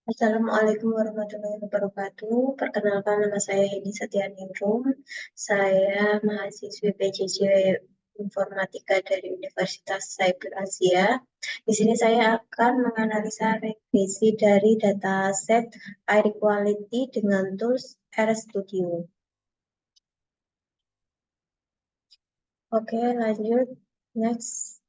Assalamualaikum warahmatullahi wabarakatuh. Perkenalkan, nama saya Heni Setianingrum. Saya mahasiswi PJJ Informatika dari Universitas Cyber Asia. Di sini saya akan menganalisa regresi dari dataset air quality dengan tools RStudio. Oke, lanjut. Next.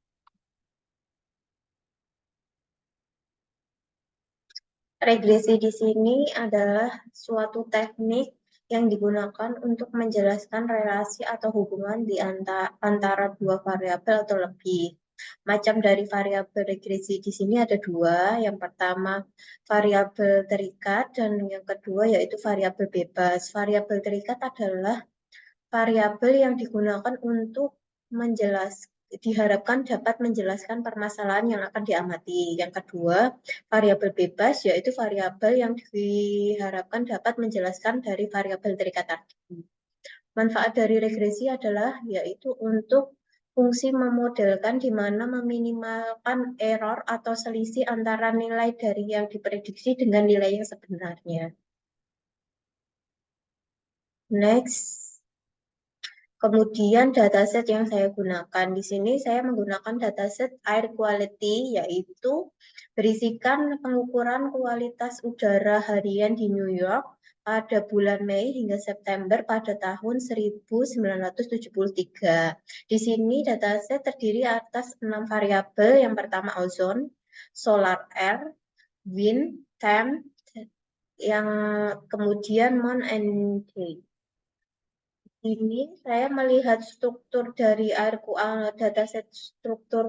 Regresi di sini adalah suatu teknik yang digunakan untuk menjelaskan relasi atau hubungan di antara dua variabel atau lebih. Macam dari variabel regresi di sini ada dua. Yang pertama variabel terikat dan yang kedua yaitu variabel bebas. Variabel terikat adalah variabel yang digunakan untuk diharapkan dapat menjelaskan permasalahan yang akan diamati. Yang kedua, variabel bebas yaitu variabel yang diharapkan dapat menjelaskan dari variabel terikat tadi. Manfaat dari regresi adalah yaitu untuk fungsi memodelkan di mana meminimalkan error atau selisih antara nilai dari yang diprediksi dengan nilai yang sebenarnya. Next. Kemudian dataset yang saya gunakan di sini saya menggunakan dataset air quality yaitu berisikan pengukuran kualitas udara harian di New York pada bulan Mei hingga September pada tahun 1973. Di sini dataset terdiri atas 6 variabel. Yang pertama ozon, solar air, wind, temp, yang kemudian month and day. Ini saya melihat struktur dari dataset struktur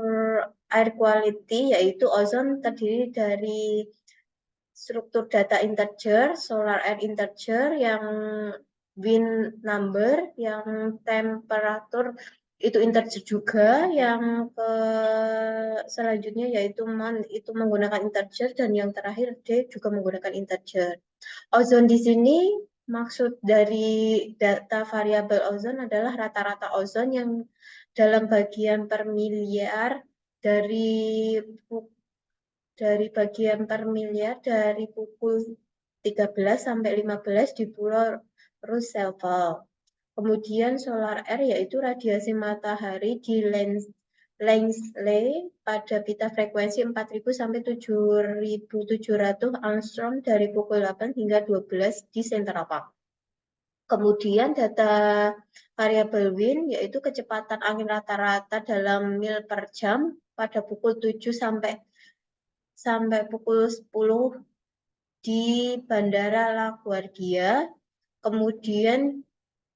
air quality yaitu ozon terdiri dari struktur data integer, solar air integer, yang wind number, yang temperatur itu integer juga, yang selanjutnya yaitu month itu menggunakan integer dan yang terakhir D juga menggunakan integer. Ozon di sini maksud dari data variabel ozon adalah rata-rata ozon yang dalam bagian per miliar dari bagian per miliar dari pukul 13 sampai 15 di Pulau Roosevelt. Kemudian solar air yaitu radiasi matahari di Langley pada pita frekuensi 4.000 sampai 7.700 Armstrong dari pukul 8 hingga 12 di Central Park. Kemudian data variabel wind yaitu kecepatan angin rata-rata dalam mil per jam pada pukul 7 sampai pukul 10 di Bandara LaGuardia. Kemudian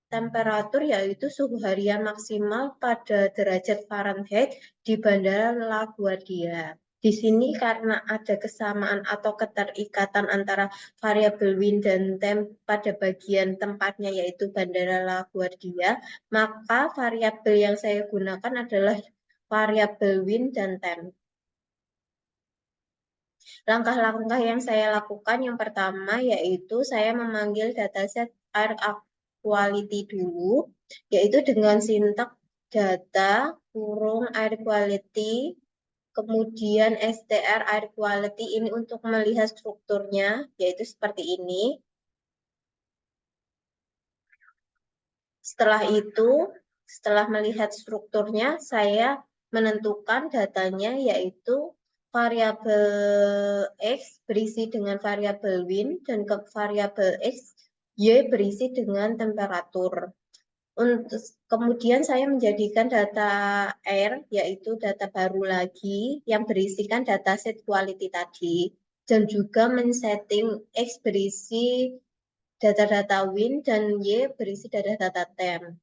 temperatur yaitu suhu harian maksimal pada derajat Fahrenheit di Bandara LaGuardia. Di sini karena ada kesamaan atau keterikatan antara variabel wind dan temp pada bagian tempatnya yaitu Bandara LaGuardia, maka variabel yang saya gunakan adalah variabel wind dan temp. Langkah-langkah yang saya lakukan yang pertama yaitu saya memanggil dataset air quality dulu, yaitu dengan sintak data kurung air quality, kemudian str air quality ini untuk melihat strukturnya, yaitu seperti ini. Setelah itu, setelah melihat strukturnya, saya menentukan datanya yaitu variabel X berisi dengan variabel wind dan variabel X Y berisi dengan temperatur. Kemudian saya menjadikan data air yaitu data baru lagi yang berisikan dataset quality tadi dan juga men-setting X berisi data-data wind dan Y berisi data-data temp.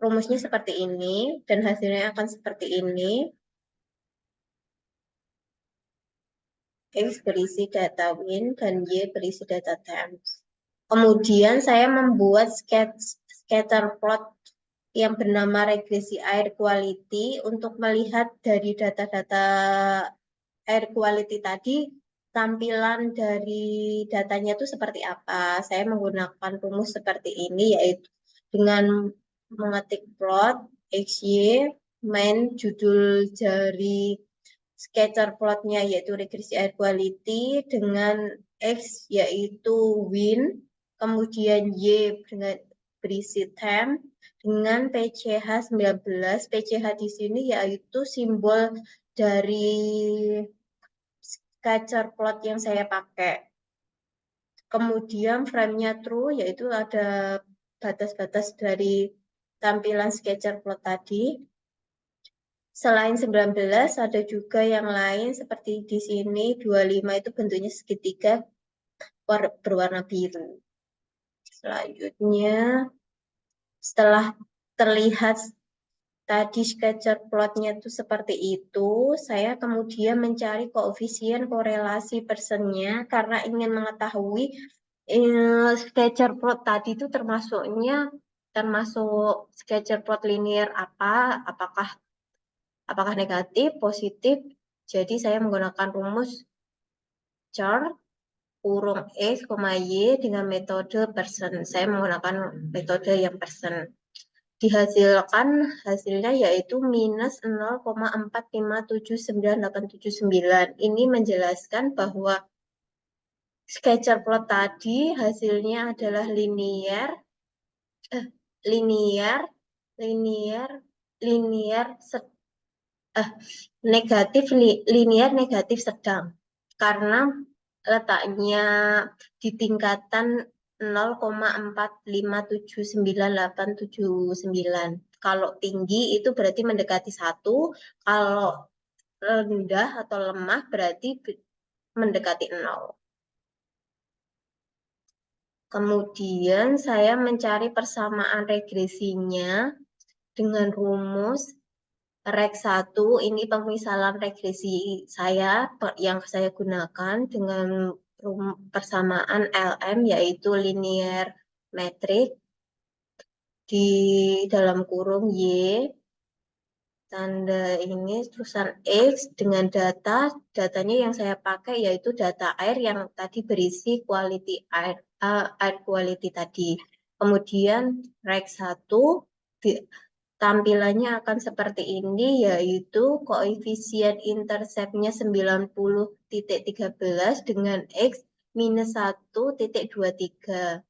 Rumusnya seperti ini dan hasilnya akan seperti ini. X berisi data wind dan Y berisi data temp. Kemudian saya membuat scatter plot yang bernama regresi air quality untuk melihat dari data-data air quality tadi tampilan dari datanya itu seperti apa. Saya menggunakan rumus seperti ini yaitu dengan mengetik plot XY main judul dari scatter plotnya yaitu regresi air quality dengan X yaitu win, kemudian Y dengan berisi temp, dengan PCH 19. PCH di sini yaitu simbol dari scatter plot yang saya pakai. Kemudian frame-nya true, yaitu ada batas-batas dari tampilan scatter plot tadi. Selain 19, ada juga yang lain seperti di sini, 25 itu bentuknya segitiga berwarna biru. Selanjutnya, setelah terlihat tadi scatter plotnya itu seperti itu, saya kemudian mencari koefisien korelasi persennya karena ingin mengetahui scatter plot tadi itu termasuk scatter plot linear apakah negatif, positif. Jadi saya menggunakan rumus char kurung X, Y dengan metode persen. Saya menggunakan metode yang persen. Dihasilkan hasilnya yaitu minus 0,457989. Ini menjelaskan bahwa scatter plot tadi hasilnya adalah linear, negatif sedang karena letaknya di tingkatan 0,457989. Kalau tinggi itu berarti mendekati 1, kalau rendah atau lemah berarti mendekati 0. Kemudian saya mencari persamaan regresinya dengan rumus Rek 1, ini pemisalan regresi yang saya gunakan dengan persamaan LM yaitu linear metrik di dalam kurung Y, tanda ini terusan X dengan datanya yang saya pakai yaitu data air yang tadi berisi quality air quality tadi. Kemudian Rek 1 tampilannya akan seperti ini, yaitu koefisien interceptnya 90,13 dengan X minus 1,23.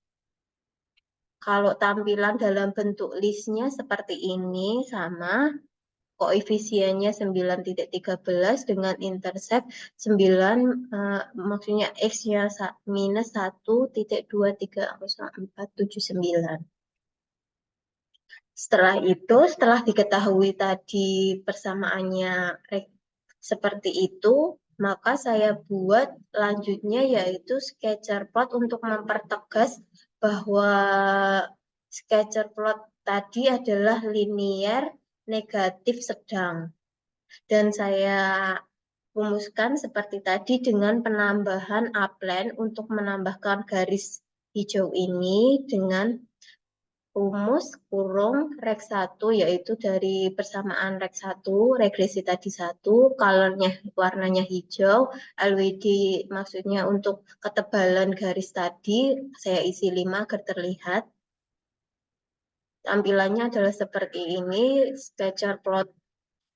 Kalau tampilan dalam bentuk listnya seperti ini, sama koefisiennya 9,13 dengan intercept 9, maksudnya X-nya minus 1,230479. Setelah diketahui tadi persamaannya seperti itu, maka saya buat lanjutnya yaitu scatter plot untuk mempertegas bahwa scatter plot tadi adalah linear negatif sedang. Dan saya rumuskan seperti tadi dengan penambahan upline untuk menambahkan garis hijau ini dengan rumus kurung Rek 1 yaitu dari persamaan Rek 1, regresi tadi 1, colornya warnanya hijau, LWD maksudnya untuk ketebalan garis tadi saya isi 5 agar terlihat. Tampilannya adalah seperti ini, scatter plot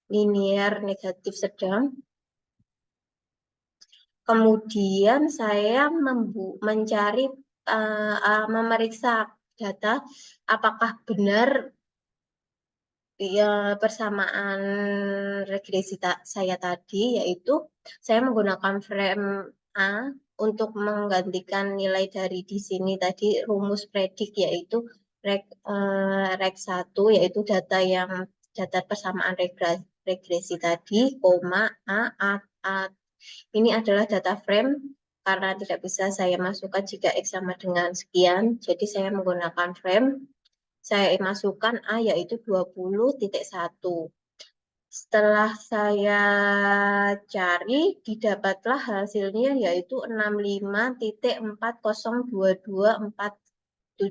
linear negatif sedang. Kemudian saya mencari memeriksa data apakah benar ya persamaan regresi saya tadi, yaitu saya menggunakan frame A untuk menggantikan nilai dari di sini tadi rumus predik yaitu rek 1 yaitu data persamaan regresi tadi, koma A. Ini adalah data frame karena tidak bisa saya masukkan jika X sama dengan sekian, jadi saya menggunakan frame. Saya masukkan A yaitu 20.1. Setelah saya cari, didapatlah hasilnya yaitu 65.402247.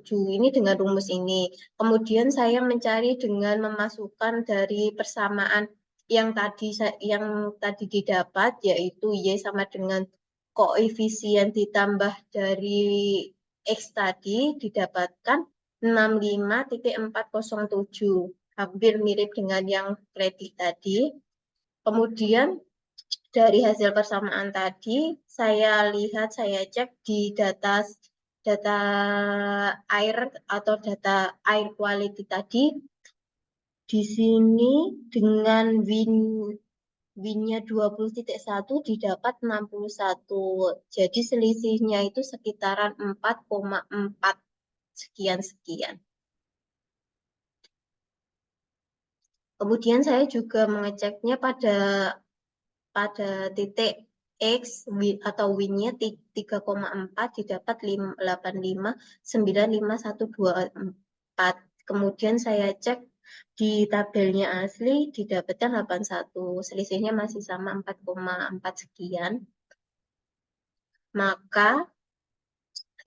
Ini dengan rumus ini. Kemudian saya mencari dengan memasukkan dari persamaan yang tadi didapat yaitu Y sama dengan koefisien ditambah dari X tadi didapatkan 65.407, hampir mirip dengan yang predik tadi. Kemudian Dari hasil persamaan tadi, saya lihat, saya cek di data air atau data air quality tadi, di sini dengan win-nya 20.1 didapat 61. Jadi selisihnya itu sekitaran 4,4 sekian-sekian. Kemudian saya juga mengeceknya pada titik X atau win-nya 3,4 didapat 85959124. Kemudian saya cek di tabelnya asli didapatkan 81. Selisihnya masih sama 4,4 sekian. Maka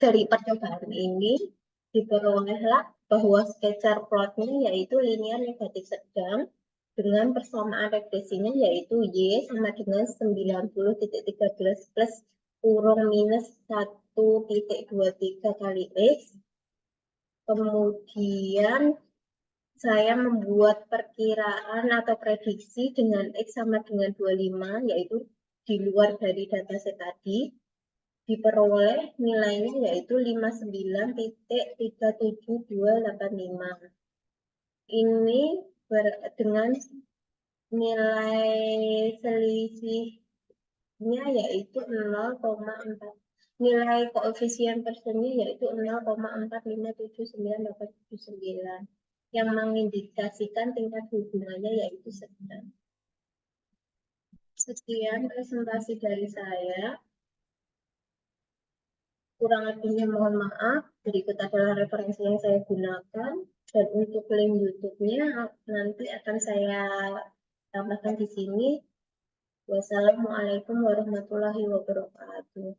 dari percobaan ini diperolehlah bahwa sketsa plotnya yaitu linear negatif sedang dengan persamaan regresinya yaitu Y sama dengan 90.13 plus kurung minus 1.23 kali X. Kemudian saya membuat perkiraan atau prediksi dengan X sama dengan 25 yaitu di luar dari dataset tadi. Diperoleh nilainya yaitu 59.37285. Ini dengan nilai selisihnya yaitu 0,4. Nilai koefisien persennya yaitu 0,4579879 yang mengindikasikan tingkat hubungannya yaitu sedang. Sekian presentasi dari saya. Kurang lebihnya mohon maaf. Berikut adalah referensi yang saya gunakan. Dan untuk link YouTube-nya nanti akan saya tambahkan di sini. Wassalamualaikum warahmatullahi wabarakatuh.